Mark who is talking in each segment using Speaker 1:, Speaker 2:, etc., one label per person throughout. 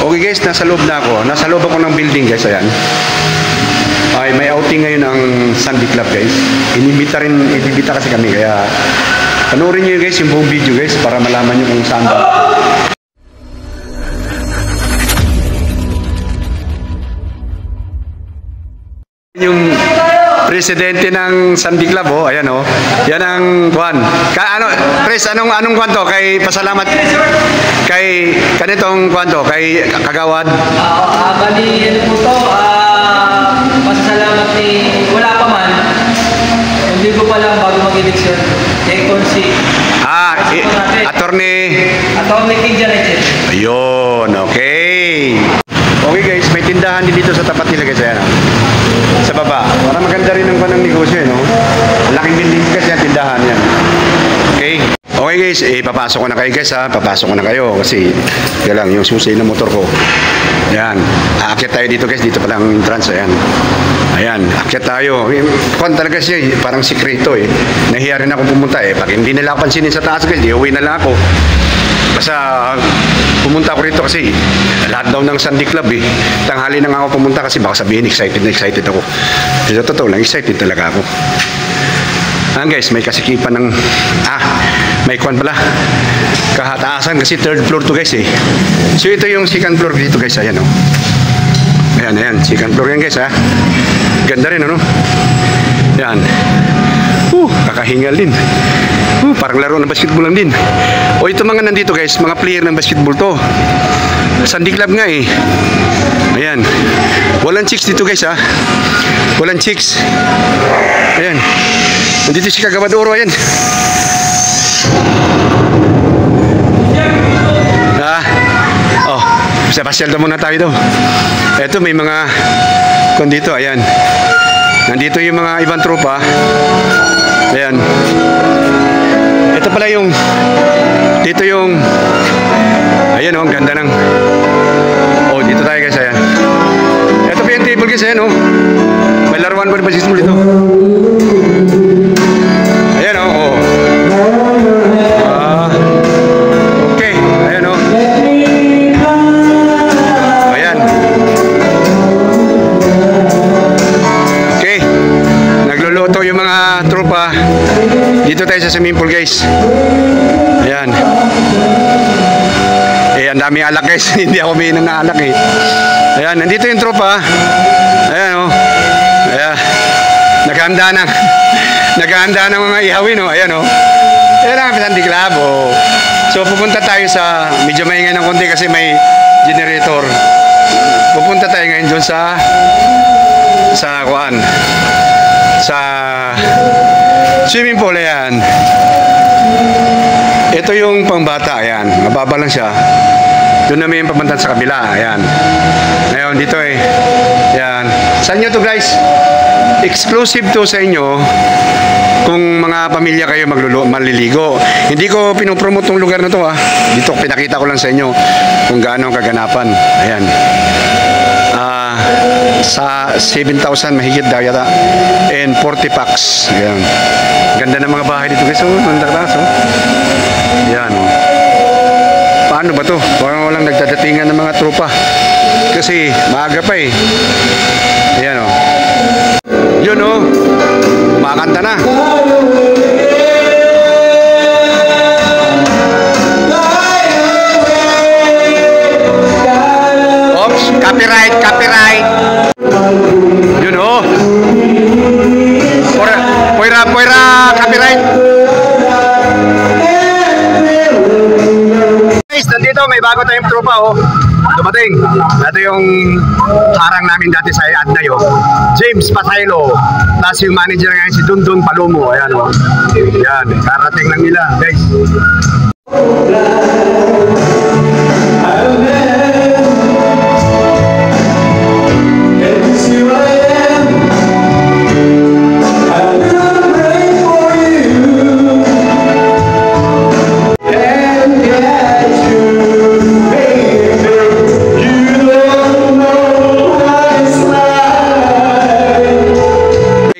Speaker 1: Okay guys, nasa loob na ako. Nasa loob ako ng building guys, ayan. Ay, may outing ngayon ang Sunday Club guys. Inibita kasi kami, kaya panoorin nyo guys yung buong video guys para malaman nyo kung saan ba. Yung presidente ng Sunday Club, oh, ayan oh. Yan ang kuan. Ano, Chris, anong kuan to? Kay pasalamat kay kanitong kuan to, kay Kagawad.
Speaker 2: Bali, ano po to, pasasalamat ni, wala pa man, hindi ko pa lang bago mag-eleksyon, kay Consi. Attorney King Janet.
Speaker 1: Ayun, okay. Okay guys, may tindahan din dito sa tapat nila guys, ayan. Sa baba, para maganda rin ang panang negosyo, no? Laking building kasi ang tindahan yan. Okay? Okay guys, papasok ko na kayo guys ha. Papasok ko na kayo kasi yan lang yung susi ng motor ko. Ayan. Aakyat tayo dito guys. Dito pa lang entrance. Ayan. Ayan. Aakyat tayo. Kung talaga siya parang sikreto eh. Nahiya rin ako pumunta eh. Pag hindi nila pansinin sa taas guys, uwi na lang ako. Basta pumunta ako rito kasi lahat daw ng Sunday Club eh. Tanghali na nga ako pumunta kasi baka sabihin excited ako. Pero totoo lang, excited talaga ako. Guys, may kasikipan ng may kwan pala kahataasan kasi third floor to guys eh. So ito yung second floor dito guys, ayan oh. Ayan, second floor yan guys ha. Ganda rin ano. Yan. Kakahingal din. Parang laro ng basketball lang din. O ito mga nandito guys, mga player ng basketball to. Sunday Club nga eh. Ayan. Walang chicks dito guys ha. Walang chicks. Ayan. Nandito si Kagawad Oro, ayan. Pasyal muna tayo daw. Ito may mga dito, ayan. Nandito yung mga ibang tropa. Ayan. Ito pala yung dito yung ayan oh, ang ganda ng dito tayo guys, ayan. Ito pa yung table guys, ayan oh. May laruan pa rin basketball dito. Ayan oh. Okay, ayan oh. Ayan. Okay. Nagluluto yung mga tropa. Dito tayo sa swimming pool guys. Ayan. Ang daming alak guys. Hindi ako umiinom ng alak eh. Ayan, nandito yung tropa. Ayan oh. Ayan. Naghahanda ng mga ihawin oh. Ayan oh. Ayan ang Sunday Club oh. So pupunta tayo sa medyo maingay ng konti kasi may generator. Pupunta tayo ngayon dun sa swimming pool. Ayan. Ito yung pangbata. Ayan. Mababa lang siya. Doon namin yung papuntan sa kabila. Ayan. Ngayon dito eh. Ayan. Sa inyo to guys. Exclusive to sa inyo. Kung mga pamilya kayo maliligo. Hindi ko pinopromote tong lugar na to ha. Dito pinakita ko lang sa inyo kung gaano ang kaganapan. Ayan. Sa 7,000 mahigit daw yata. And 40 packs. Ayan. Ganda ng mga bahay dito guys. Nandakas oh. Ayan oh. Paano ba to? Parang walang nagdadatingan ng mga tropa. Kasi maaga pa eh. Ayan oh. Yun oh. Kumakanta na. Oops, copyright. Yun oh. Poira, copyright. Guys, nandito may bago tayong tropa oh. Dumating. Ito yung harang namin dati sa Adnayo. James Pasaylo. Plus yung manager ngayon si Dundun Palomo. Ayan o. Ayan. Karating lang nila guys.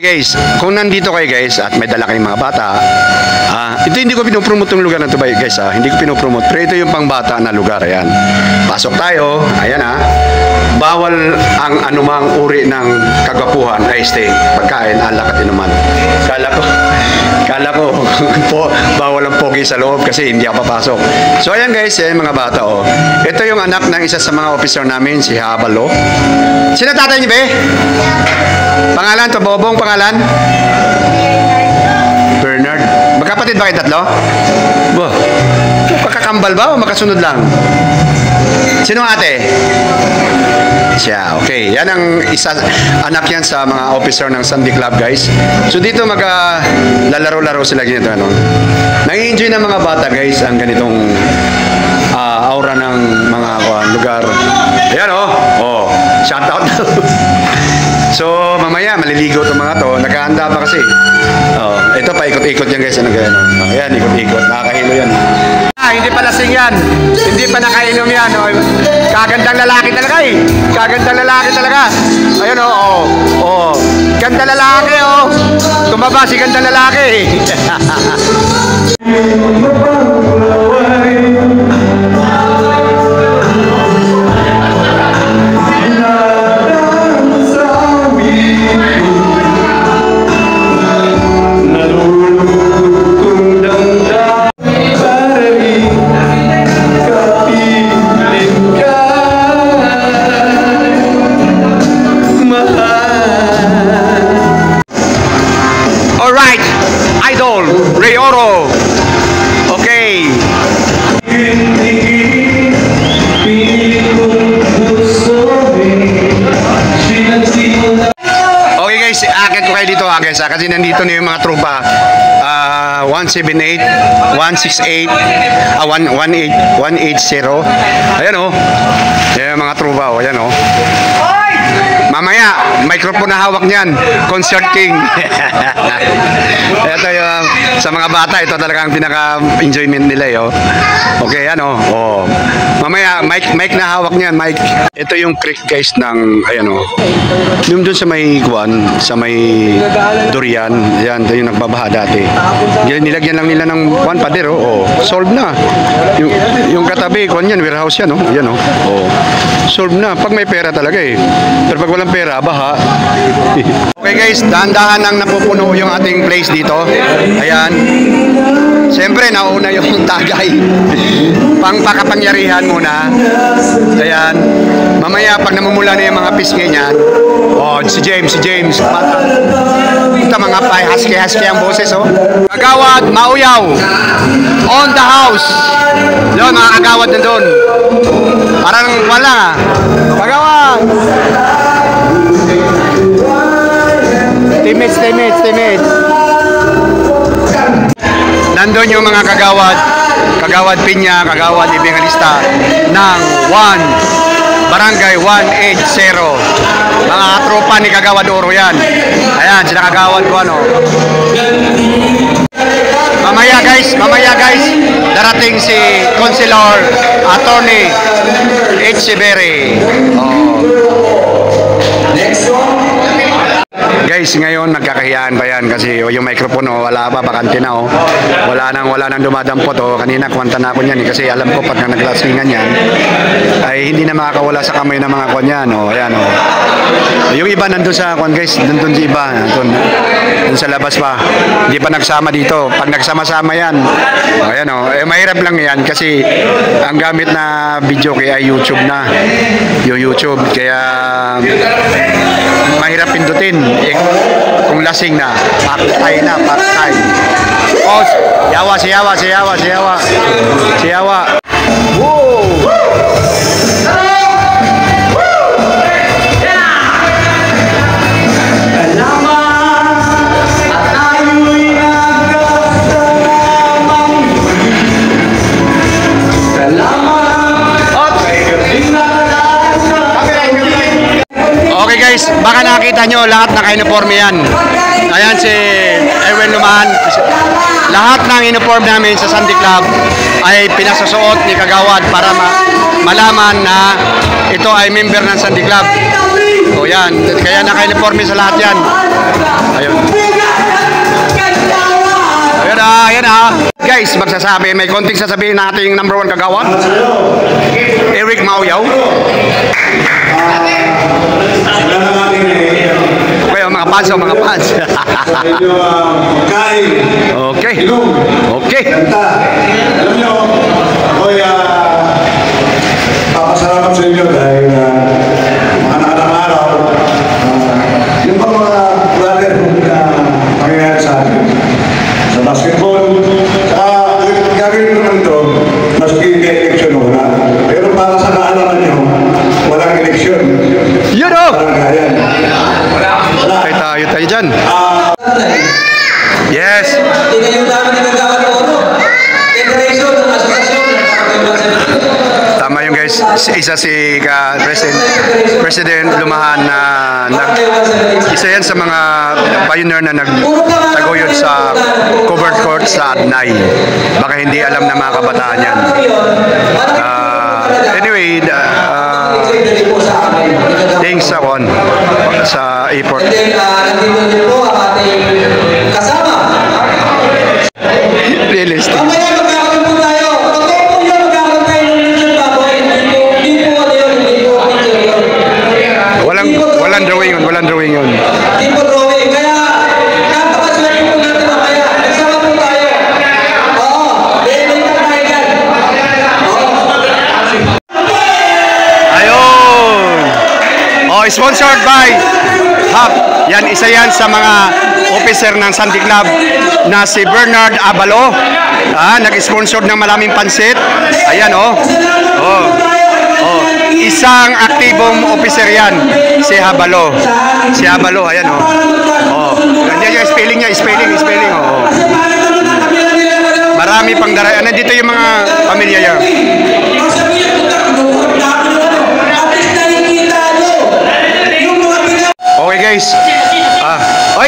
Speaker 1: Guys, kung nandito kayo guys at may dala kayong mga bata, ito hindi ko ko pinopromote yung lugar na ito ba, guys, ha? Hindi ko pinopromote. Pero ito yung pangbata na lugar. Ayan. Pasok tayo. Ayan, ha. Bawal ang anumang uri ng kagwapuhan ay stay. Pagkain, alak at inuman. Kala ko bawal ang pogi sa loob kasi hindi ako papasok. So ayan guys, yan mga bata oh. Ito yung anak ng isa sa mga officer namin, si Habalo. Sino tatay niyo be? Pangalan to, Bobong pangalan? Bernard. Magkapatid ba kayo tatlo? Bah. Kakakambal ba o makasunod lang? Sino ate? Siya, okay. Yan ang isa, anak yan sa mga officer ng Sunday Club, guys. So dito lalaro-laro sila ganito. Ano? Nag-enjoy ng mga bata, guys, ang ganitong aura ng mga lugar. Ayan, oh. Oh, shout out. So, mamaya, maliligo itong mga to. Nagkahanda pa kasi. Oh, ito pa, ikot-ikot yan, guys. Ano, ganyan, oh. Ayan, ikot-ikot. Nakakahilo yan. Hindi pa lasing yan. Hindi pa nakainom yan. Oh. Kagandang lalaki talaga eh. Kagandang lalaki talaga. Ayun oh. Oh. Oh. Ganda lalaki oh. Tumaba si ganda lalaki. Alright, Idol, Ray Oro. Okay. Okay guys, akit ko kayo dito guys kasi nandito na yung mga tropa. 178, 168, 180. Ayan oh. Ayan mga tropa oh, ayan oh. Mamaya, microphone na hawak niyan. Concert King. Ito yung, sa mga bata, ito talaga ang pinaka-enjoyment nila. Yo. Okay, ano? Oh. Mamaya, mic na hawak niyan, mic. Ito yung creek guys ng, ayan o. Yung dun sa may kuwan, sa may durian. Yan, ito yung nagbabaha dati. Nilagyan lang nila ng kuwan pader, oh. Solve na. Yung katabi, kuwan yan, warehouse yan, oh. Yan, oh. Oh. Solve na. Pag may pera talaga eh. Pero pag walang pera, baha. Okay guys, dahan-dahan lang napupuno yung ating place dito. Ayan. Siyempre, nauna yung tagay. Pangpakapangyarihan muna. Ayan. Mamaya, pag namumula na yung mga pisngi niyan, oh, si James. Ito mga husky ang boses, oh. Kagawad, Mauyaw. On the house. Doon, mga kagawad na doon. Parang wala. Kagawad. Teammates. Nandun yung mga kagawad Pinya, kagawad Ibingalista ng Barangay 180. Mga tropa ni Kagawad Oro yan. Ayan, sila kagawad ko ano. Mamaya guys, darating si Councilor Attorney H. Siberi. Oh. Guys, ngayon nagkakahiyan pa yan kasi yung microphone oh, wala pa, bakante na oh. Wala nang dumadampot oh. Kanina kwanta na ako niyan kasi alam ko pag naglasingan yan ay hindi na makakawala sa kamay ng mga kwan yan oh. Ayan oh. Yung iba nandun sa kwan guys, nandun si iba, nandun sa labas pa. Hindi pa nagsama dito. Pag nagsama-sama yan, oh, ayan oh. Eh, mahirap lang yan kasi ang gamit na video kaya ay YouTube na. Yung YouTube kaya mahirap pindutin. Eh, kung lasing na, paktay. Oh, siyawa. Whoa! Okay guys, baka nakita nyo lahat naka-uniforme yan. Ayan si Erwin Lumahan. Lahat ng uniform namin sa Sunday Club ay pinasusuot ni Kagawad para malaman na ito ay member ng Sunday Club. O yan, kaya naka-uniforme sa lahat yan. Ayun. Ayun Ayan guys, magsasabi, may konting sasabihin nating number 1 kagawad. Eric Mauyaw. Okay, mga fans, mga fans. Okay. Okay.
Speaker 3: Alam nyo, ako'y papasalamat sa inyo dahil mga nakatang araw, yung mga brother na pangyayari sa atin sa basketball, gagawin ko naman ito, maski eleksyon o wala. Pero para sa kaalaman nyo, walang eleksyon.
Speaker 1: Yun o!
Speaker 3: Baranggayan.
Speaker 1: Tayo tayo dyan. Yes.
Speaker 2: Tingnan yung namin ng Kagawad Oro. Decoration ng asosasyon.
Speaker 1: Tama yung guys. Isa si President Lumahan na isa yan sa mga pioneer na nagtaguyod sa covered court sa Adnay. Baka hindi alam na mga kabataan yan. Anyway, thanks sa airport.
Speaker 2: And then, nandito din po ang ating kasama.
Speaker 1: Realistic.
Speaker 2: Mamaya magkakaroon po tayo. Totoo po yun, magkakaroon tayo ng picture baboy. Hindi po ano yun, hindi po picture yun.
Speaker 1: Walang drawing yun, walang drawing yun.
Speaker 2: Hindi po drawing. Kaya, napakaswerte po natin mamaya. Nagsama po tayo. Oo, may tayo dyan.
Speaker 1: Ayun! Oh, sponsored by Hub. Yan, isa yan sa mga officer ng Sandy Club na si Bernard Abalo. Nag-sponsor ng maraming pansit. Ayan, oh. Isang aktibong officer yan, si Habalo. Si Habalo, ayan, oh. Yan yung spelling niya, spelling, oh. Marami pang dara. Nandito yung mga pamilya niya. Okay guys.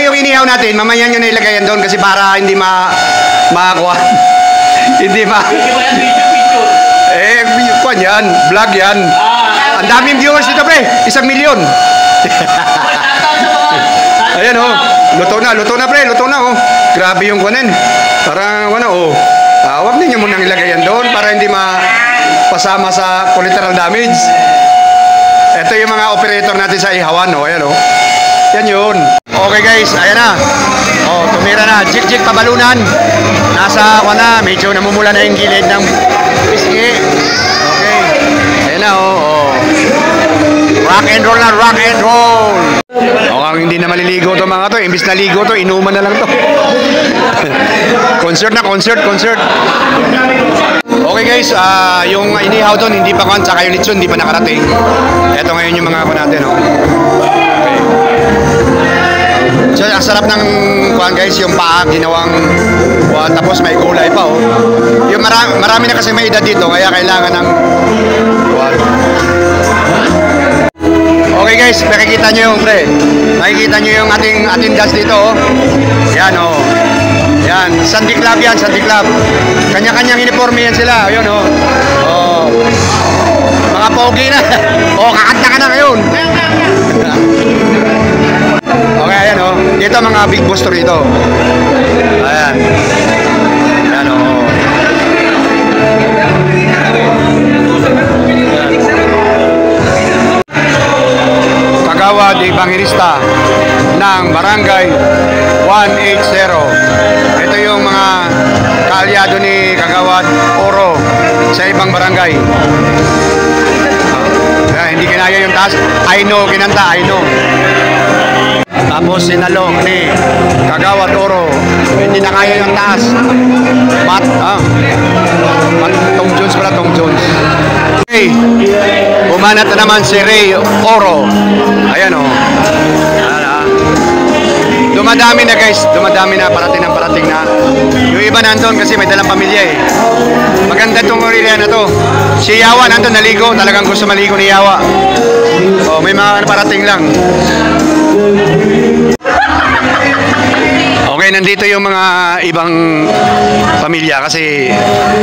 Speaker 1: Yung inihaw natin, mamaya nyo na ilagay yan doon kasi para hindi makakuha. Hindi kuwan yan, vlog yan. Ang daming viewers dito pre, 1 milyon. Ayan luto na pre, luto na Grabe yung kuwanin. Parang huwag ninyo munang ilagay yan doon para hindi pasama sa collateral damage. Ito yung mga operator natin sa ihawan, ayan Yan yun. Okay guys, ayan na. Tumira na. Jig-jig pabalunan. Nasa medyo namumula na yung gilid ng pisngi. Okay. Ayan na, Rock and roll na, rock and roll. Hindi na maliligo to mga to. Imbis na ligo to, inuman na lang to. Concert. Okay guys, yung inihaw doon, hindi pa tsaka yung litson, hindi pa nakarating. Ito ngayon yung mga natin, Okay. So, ang sarap ng guys, yung paa, ginawang tapos may kulay pa, Yung marami na kasi may edad dito, kaya kailangan ng Okay guys, makikita nyo yung makikita nyo yung ating attendance dito, Yan, Yan, Sandy Club yan, Sandy Club. Kanya-kanyang uniforme yan sila, ayun, Mga pogi na. Kakanta ka na ngayon. Okay, ayan Dito mga big boss to rito. Ayan. Ayan Kagawad Evangelista ng Barangay 180. Ito yung mga kaalyado ni Kagawad Oro sa ibang barangay. Hindi kinaya yung taas. I know, kinanta, I know. Tapos sinalo ni Kagawad Oro. Hindi na kaya yung taas. Tom Jones pala, Tom Jones. Okay. Bumanat na naman si Ray Oro. Ayan Dumadami na guys. Dumadami na, parating na. Yung iba nandun kasi may dalang pamilya Maganda itong area na to. Si Yawa nandun naligo. Talagang gusto maligo ni Yawa. May mga parating lang. Okay, Okay, nandito yung mga ibang pamilya kasi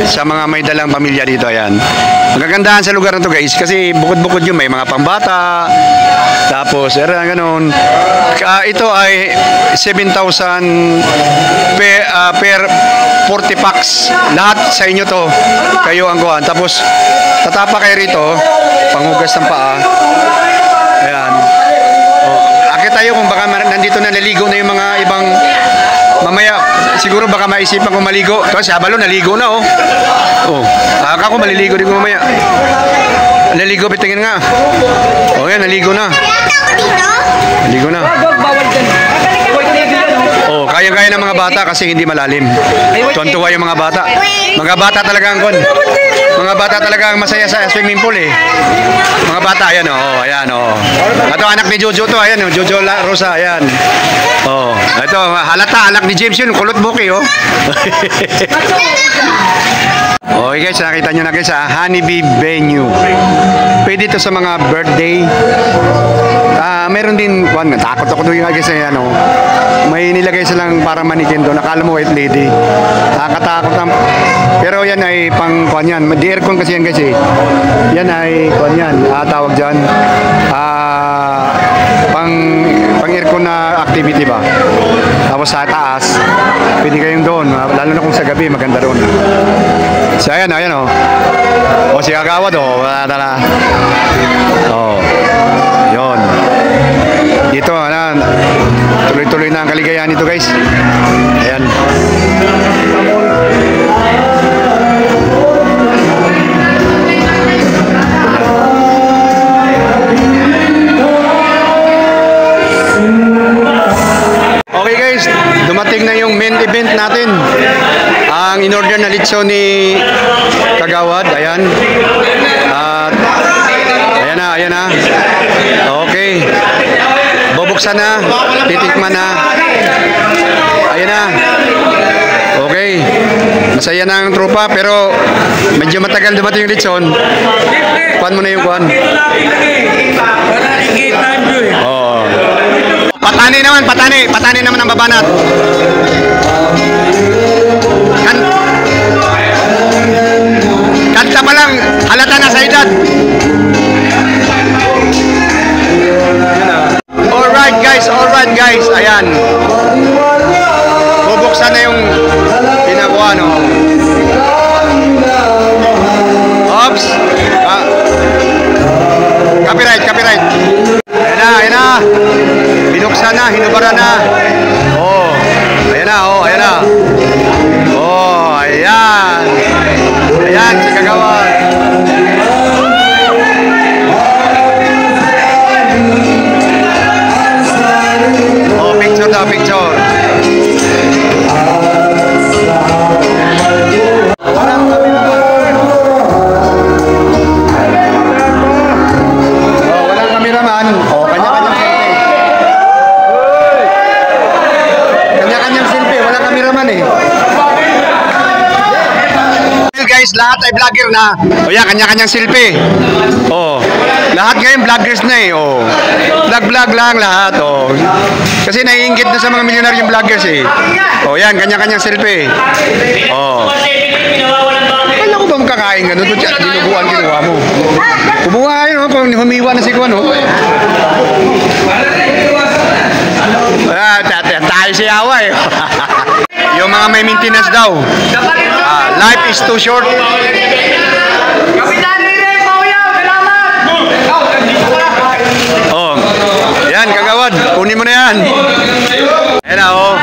Speaker 1: sa mga may dalang pamilya dito, ayan. Magagandahan sa lugar na to guys kasi bukod-bukod yun, may mga pambata, tapos ganun. Ito ay 7,000 per 40 packs. Lahat sa inyo to, kayo ang kuhan. Tapos tatapa kayo rito, panghugas ng paa. Ayan. Akit tayo kung baka nandito na naligo na yung mga ibang mamaya siguro baka maisipan ko maligo. Ito si Abalo naligo na oh. Oh, ako maliligo din ko mamaya. Naligo bitingin nga. Oh, yan naligo na. Naligo na. Oh, kaya-kaya ng mga bata kasi hindi malalim. Tuwan-tuwa yung mga bata. Mga bata talaga ang kon. Mga bata talaga ang masaya sa swimming pool eh. Mga bata, ayan oh, ayan oh. Ito anak ni Jojo to, ayan oh, Jojo Rosa, ayan. Oh, ito halata anak ni James yun, kulot buki oh. Okay guys, nakita nyo na guys sa Honeybee Venue. Pwede ito sa mga birthday. Meron din, takot ako doon guys ay ano. May nilagay silang para manikin doon. Akala mo white lady. Nakakatakot na. Pero yan ay pang kuan yan. Di aircon kasi yan guys eh. Yan ay kuan yan. Tawag dyan. Pang aircon na activity ba. Tapos sa taas, pwede kayong doon. Lalo na kung sa gabi, maganda doon. So ayan o. O si Agawad o. Wala na. O. Yun. Dito, tuloy-tuloy na ang kaligayahan nito guys. Ayan. Okay guys, dumating na yung main event natin. Ang in-order na litso ni Kagawad, ayan. At ayan na. Okay. Bubuksan na, titikman na. Ayan na. Okay. Masaya na ang tropa pero medyo matagal dumating yung litson. Kuhan mo na yung kuhan. Oh. Patani naman ang babanat. Kanta pa lang, halata na sa edad. Alright guys, ayan. Bubuksan na yung pinakuha, no? Oops. Copyright. Ayan na. Binuksan na, hinubaran na. Oh, ayan na. Oh, ayan. Ayan, si Kagawad. Picture. Walang kameraman. Kanya-kanyang selfie. Walang kameraman eh. Guys, lahat ay vlogger na. O yan, kanya-kanyang selfie. Oh, lahat ngayon vloggers na eh. Oh, vlog lang lahat. Oh, kasi naiinggit na sa mga milyonaryong vloggers eh. Oh, yan, kanya-kanyang selfie. Oh. Kala ko ba makakain ka? Dinuguan kinuha mo. Kumuha kayo, no? Kung humiwa na si Kuan, no? Tayo si Awa eh. Yung mga may maintenance daw. Life is too short. Oh, yan, Kagawad. Kunin mo na yan. Ayan na, oh.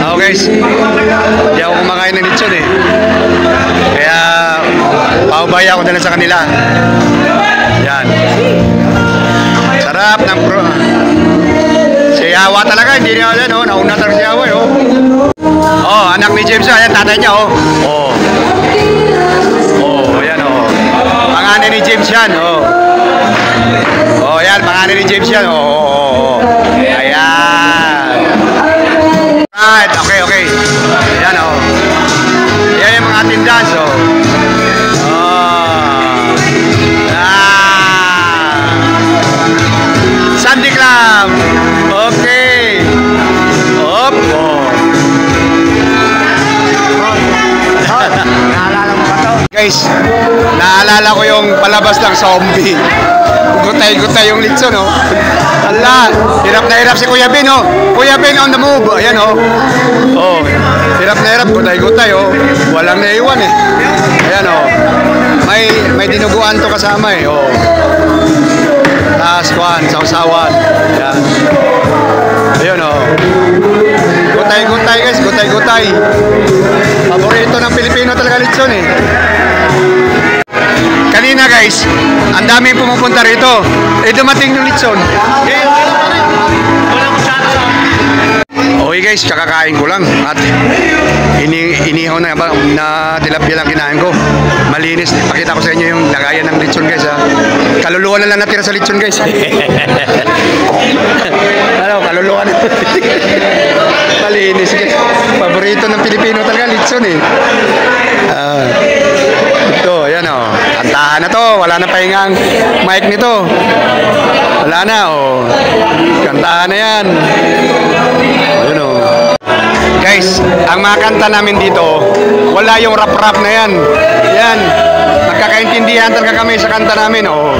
Speaker 1: Oh, guys. Hindi ako kumakain ng lechon eh. Kaya, paubaya ako na lang sa kanila. Yan. Sarap ng si Awa talaga, hindi niya yan, oh. Nauna talaga si Awa, oh. Oh, anak ni James, ayan, tatay niya, oh. Oh. Oh, ayan, oh. Pangalan ni James yan, oh. Oh, ayan, pangalan ni James yan, oh. Ayan. Right, okay. Ayan, oh. Ayan yung mga attendance, oh. Oh. Ah. Guys, naalala ko yung palabas ng zombie. Gutay-gutay yung litso, no? Ala, hirap na hirap si Kuya Ben, oh. Kuya Ben on the move. Ayan, oh. Oh, hirap na hirap, gutay-gutay, oh. Walang naiwan, eh. Ayan, oh. May dinuguan to kasama, eh, oh. Taas, kwan, sausawan. Ayan. Ayan, oh. Gutay-gutay, guys, gutay-gutay. Paborito ng Pilipino talaga litson, eh. Kanina guys, ang daming pumupunta rito. Dumating yung litson. Okay guys, kakakain ko lang. At inihaw na tilapia lang kinain ko. Malinis. Pakita ko sa inyo yung lagayan ng litson guys, ha. Kaluluwa na lang natira sa litson guys. Ano, kaluluwa na. Malinis guys. Paborito ng Pilipino talaga litson, eh. Ito, ayan, oh. Kantahan na to, wala na pahingang mic nito. Wala na, oh. Kantahan na yan. Ayun, oh. Guys, ang mga kanta namin dito, wala yung rap-rap na yan. Yan. Nagkakaintindihan talaga kami sa kanta namin, oh.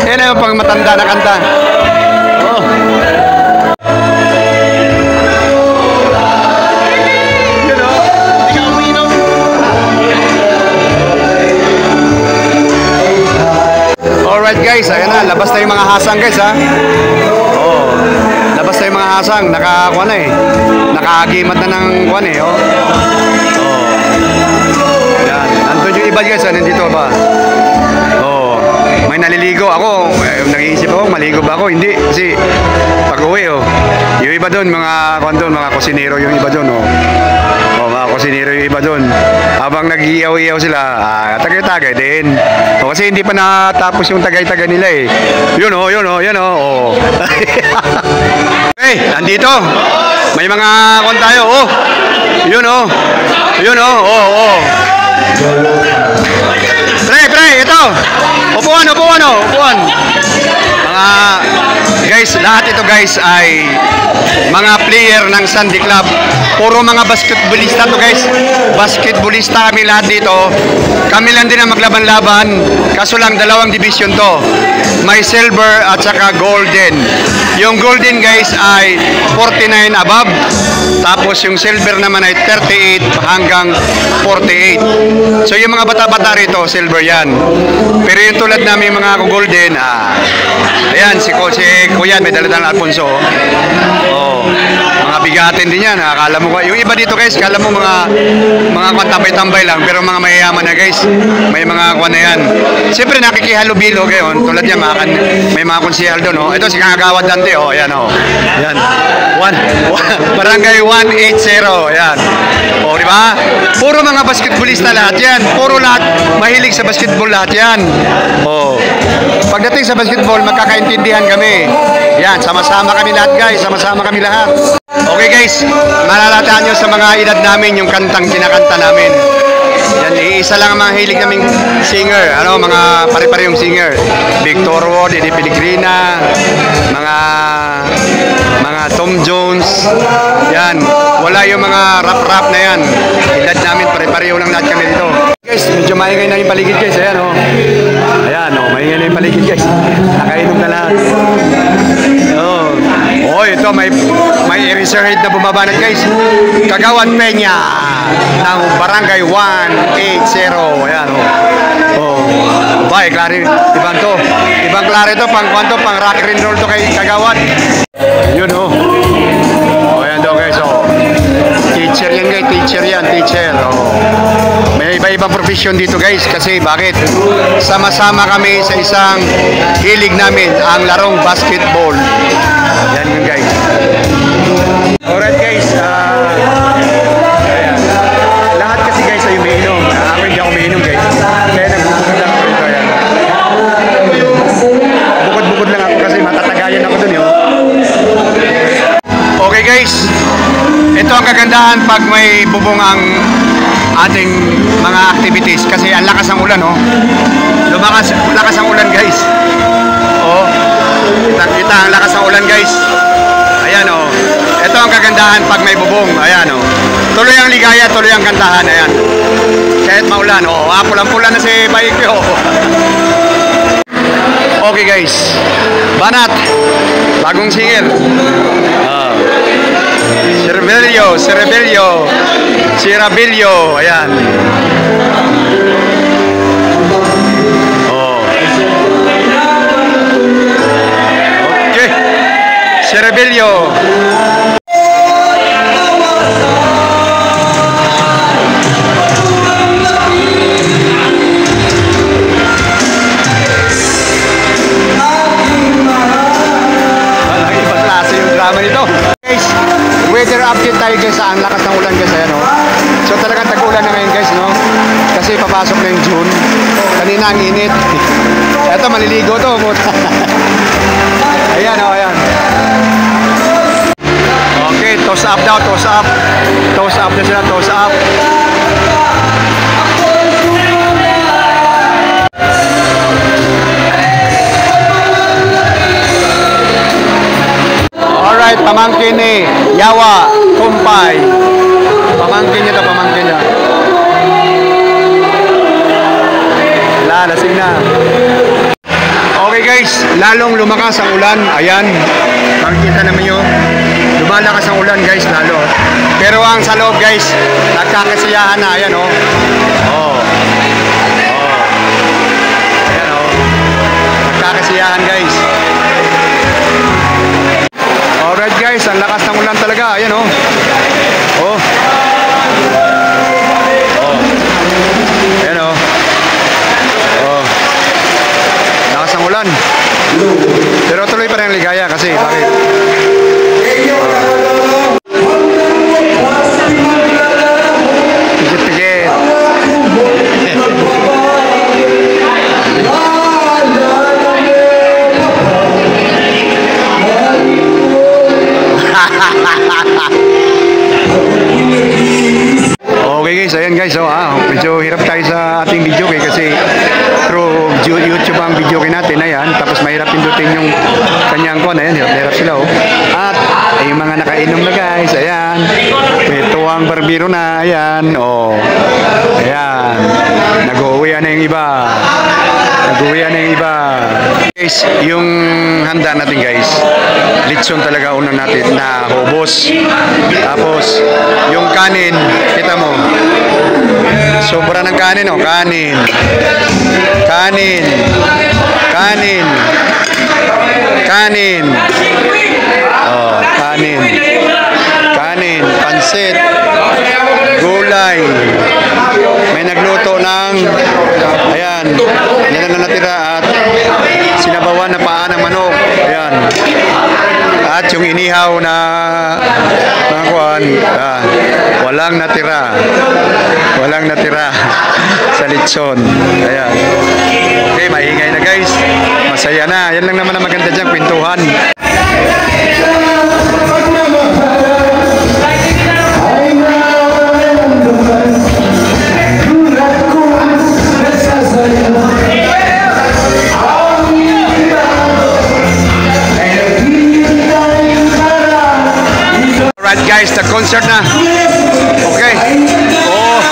Speaker 1: Yan na yung pang matanda na kanta. Oh. Alright guys, ayan na, labas na yung mga hasang guys, ha. Oh, labas na yung mga hasang, nakakuha na, eh. Nakagimat na ng kuwan, eh, oh. Oh. Yan, nandun yung iba guys, ha, nandito ba? Oh, may naliligo ako, nag-iisip ako, maligo ba ako? Hindi, kasi pag-uwi, oh. Yung iba doon, mga kuwan doon, mga kusinero yung iba doon, oh. Oh, mga kusinero yung iba doon. Habang nag-iiyaw-iyaw sila, tagay-tagay din. O, kasi hindi pa natapos yung tagay-tagay nila, eh. Yun, oh, yun, oh, yun, oh. Hey, nandito. May mga kuwan tayo, oh. Yun, oh. Yun, oh, oh. Pre, ito. Upuan, oh, upuan. Mga guys, lahat ito guys ay mga player ng Sunday Club. Puro mga basketballista to guys. Basketballista kami lahat dito. Kami lang din ang maglaban-laban. Kaso lang dalawang division to. May silver at saka golden. Yung golden guys ay 49 above. Tapos yung silver naman ay 38 hanggang 48. So yung mga bata-bata rito, silver yan. Pero yung tulad namin mga golden, ayan, si Kuya, may dala-dala Alfonso. Oh, mga bigatin din yan. Akala mo, yung iba dito guys, akala mo mga tambay-tambay lang, pero mga mayayaman na guys. May mga kwan na yan. Siyempre nakikihalubilo kayo. Tulad yan, may mga konsihal doon. Oh. Ito si Kagawad Dante. Oh, ayan, oh. Ayan. Barangay 180. Ayan. Oh, di ba? Puro mga basketballista lahat yan. Puro lahat mahilig sa basketball lahat yan. Oh. Pagdating sa basketball, magkakaintindihan kami. Yan, sama-sama kami lahat guys. Sama-sama kami lahat. Okay guys, malalataan nyo sa mga edad namin yung kantang kinakanta namin. Yan, iisa lang ang mga hilig naming singer. Ano, mga pare-parehong singer. Victor Ward, Eddie Pellegrina, mga Tom Jones. Yan, wala yung mga rap-rap na yan. Edad namin, pare-pareho lang lahat kami dito. Guys, medyo maingay na yung paligid guys. Ayan, oh. Ayan, oh, maingay na yung paligid guys. Nakainom na lahat. Oh. Oh, ito may eraserhead na bumabanat guys. Kagawad Peña ng Barangay 180. Ayan, oh. Oh. Bay, klaro. Ibang to. Ibang klaro to, pang kwanto, pang rock and roll to kay Kagawad. Yun, oh. Oh, ayan daw guys, oh. Teacher yan guys, teacher. Oh. May iba-ibang profession dito guys kasi bakit? Sama-sama kami sa isang hilig namin, ang larong basketball. Yan yun guys. Alright guys, ayan. Lahat kasi guys ay umiinom. Ako hindi ako umiinom guys. Kaya nagbubukod lang ako ito. Ayan. Bukod-bukod lang ako kasi matatagayan ako dun yun. Okay guys, ito ang kagandahan pag may bubong ang ating mga activities kasi ang lakas ng ulan, oh. Lakas ang ulan guys. Oh. Kita ang lakas ng ulan guys. Ayan, oh. Ito ang kagandahan pag may bubong. Ayan, oh. Tuloy ang ligaya, tuloy ang kantahan. Ayan. Kahit ulan. Oh, pulang-pula na si Baikyo. Okay guys, Banat, bagong singil. Cirabello, ayan. Oh. Okay, Cirabello. Nito. Guys, weather update tayo guys. Ang lakas ng ulan guys, ayan, oh. So talagang tag-ulan na ngayon guys, no? Kasi papasok na yung June. Kanina ang init. Eto, maliligo to. Ayan, oh, ayan. Okay, toss up daw, toss up. Toss up na sila, toss up. Alright, pamangkin ni Yawa Kumpay. Pamangkin niya to, pamangkin niya. Lasing na. Okay guys, lalong lumakas ang ulan. Ayan, makikita naman nyo. Lumalakas ang ulan guys, lalo. Pero ang sa loob guys, nagkakasiyahan na. Ayan, oh. Oh. Ayan, oh. Nagkakasiyahan guys. Alright guys, ang lakas ng ulan talaga. Ayan, oh. Oh. Oh. Ayan, oh. Oh. Lakas ng ulan. Pero tuloy pa rin ang ligaya kasi bakit? Pigit-pigit. Okay guys, ayan guys, so medyo hirap tayo sa ating video kasi through YouTube ang video natin, ayan, tapos mahirap pindutin yung kanyang kon, ayan, hirap sila, oh. At yung mga nakainom na guys, ayan, may tuwang barbiro na, ayan, oh, ayan, nag-uwian na yung iba, guys. Yung handa natin guys, litson talaga una natin na hubos, tapos yung kanin, kita mo, sobra ng kanin, oh, kanin, oh, kanin, pansit, gulay, may nagluto ng, ayan, yan na natira, at sinabawan na paa ng manok, ayan, at yung inihaw na kuwan, walang natira sa litson, ayan. Okay, maingay na guys, masaya na, yan lang naman ang maganda dyan, kwentuhan. Alright guys, the concert na. Okay. Oh.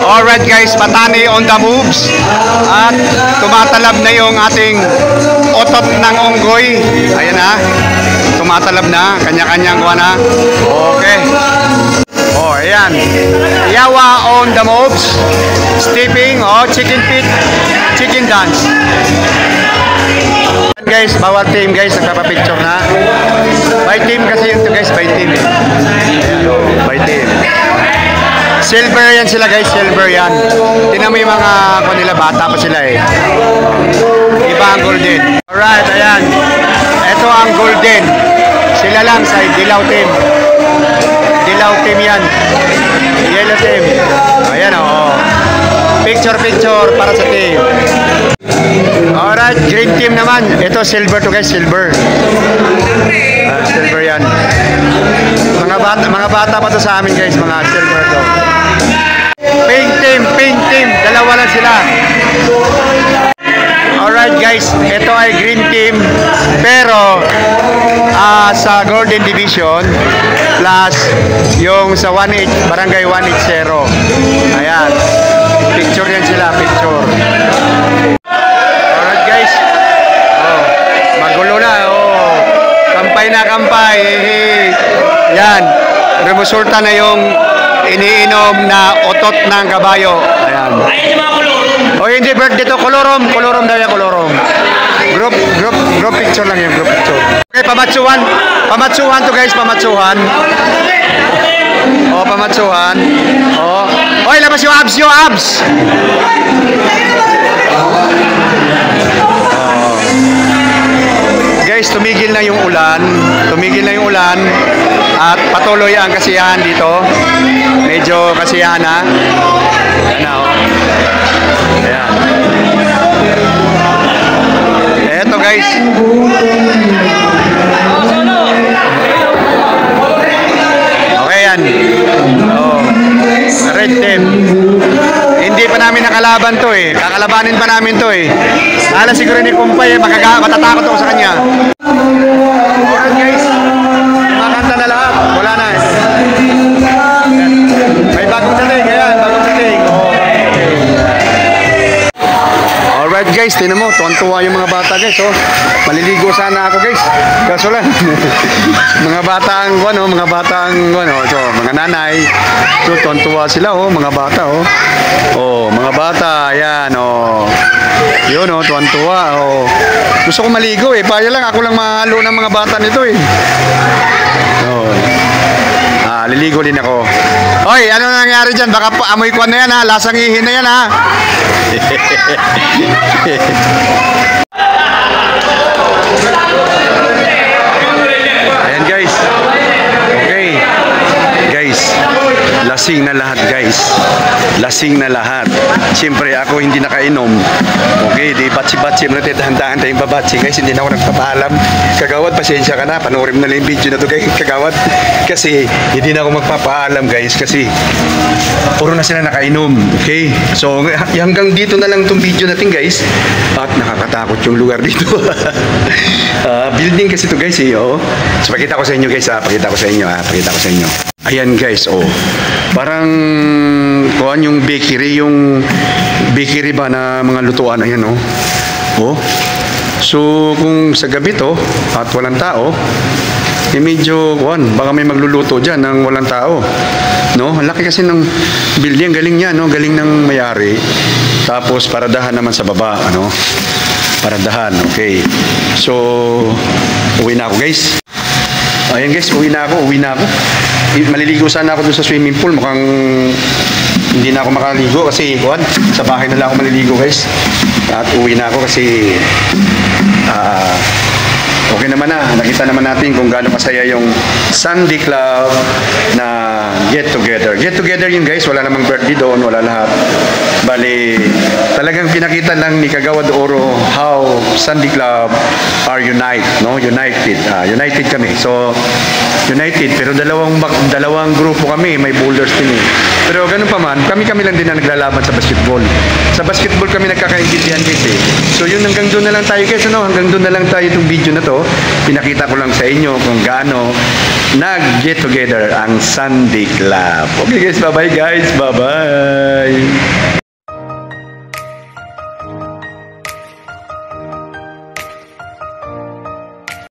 Speaker 1: Alright guys, Batani on the moves, at tumatalab na yung ating otot ng onggoy. Ayan na, tumatalab na, kanya-kanyang kuha na. Okay. Oh, ayan, Yawa on the moves, stepping, oh, chicken feet, chicken dance. Guys, bawat team guys, nagpapapicture na. By team kasi yun to guys, by team. Ayan, oh, by team. Silver yan sila guys, silver yan. Tingnan mo yung mga kanila, bata pa sila eh. Iba ang golden. Alright, ayan. Ito ang golden. Sila lang sa dilaw team. Dilaw team yan. Yellow team. Ayan o. Picture para sa team. Alright, green team naman. Ito silver to guys, silver. Silver yan. Mga bata pa to sa amin guys, mga silver to. Pink team. Dalawa lang sila. Alright guys, ito ay green team. Pero sa Golden Division plus yung sa 180, Barangay 180. Ayan. Picture yan sila, picture. Alright guys. Oh, magulo na. Oh. Kampay na kampay. Yan. Rumusulta na yung iniinom na otot ng kabayo. Ayan. O hindi birthday to, kolorom daw yan, kolorom. Group picture lang yan, group picture. Okay, pamatsuhan to guys, pamatsuhan. O, pamatsuhan. O, oy, labas yung abs. Guys, tumigil na yung ulan at patuloy ang kasiyahan dito. Medyo kasiyahan na. Ano? Ayan. Eto guys. Okay yan. Oh. Red team. Hindi pa namin nakalaban to eh. Kakalabanin pa namin to eh. Kala siguro ni Kumpay eh. Matatakot ako sa kanya. Alright guys. Makanta na lahat. Wala na eh. May bagong dating. Ayan. Bagong dating. Oh. Alright guys. Tinan mo. Tuwan-tuwa yung mga bata guys. Oh. Maliligo sana ako guys. Kaso lang. mga batang so, mga nanay. So, tuwan-tuwa sila oh. Mga bata oh. Oh, mga bata. Ayan oh. Yun oh, tuwan-tuwa oh. Gusto ko maligo eh. Paya lang ako lang mahalo ng mga bata nito eh. Oh. Liligo din ako. Hoy, ano nangyari dyan? Baka amoy ko na yan ha. Lasang ihin na yan ha. Ayan guys. Okay. Guys, lasing na lahat guys. Lasing na lahat. Siyempre ako hindi nakainom. Okay, di batsi-batsi mo natin. Dahan-dahan tayong babatsi guys. Hindi na ako nagpapaalam. Kagawad, pasensya ka na. Panoorin mo na lang yung video na to guys. Kagawad. Kasi hindi na ako magpapaalam guys. Kasi puro na sila nakainom. Okay? So hanggang dito na lang itong video natin guys. At nakakatakot yung lugar dito. Building kasi to guys eh. Oh. So pakita ko sa inyo guys ha. Pakita ko sa inyo. Ayan guys, oh. Parang kuhan yung bakery ba na mga lutuan, ayan oh. Oh. So kung sa gabi to at walang tao, eh medyo kuhan, baka may magluluto diyan ng walang tao. No? Ang laki kasi ng building, galing niya, no? Galing ng may-ari. Tapos paradahan naman sa baba, ano? Paradahan, okay. So uwi na ako guys. Ayan guys, uwi na ako. Maliligo sana ako dun sa swimming pool. Mukhang hindi na ako makaligo kasi sa bahay na lang ako maliligo guys. At uwi na ako kasi okay naman na. Nakita naman natin kung gaano kasaya yung Sunday Club na get together. Get together yun guys. Wala namang birthday doon. Wala lahat. Bali, talagang pinakita lang ni Kagawad Oro how Sunday Club are united. No? United. United kami. So, united. Pero dalawang grupo kami. May boulders din eh. Pero ganun pa man, kami lang din na naglalaban sa basketball. Sa basketball kami nagkakaintindihan guys eh. So yun, hanggang doon na lang tayo guys. Ano? Hanggang doon na lang tayo itong video na to. Pinakita ko lang sa inyo kung gaano nag-get together ang Sunday Club. Okay guys, bye-bye guys. Bye-bye.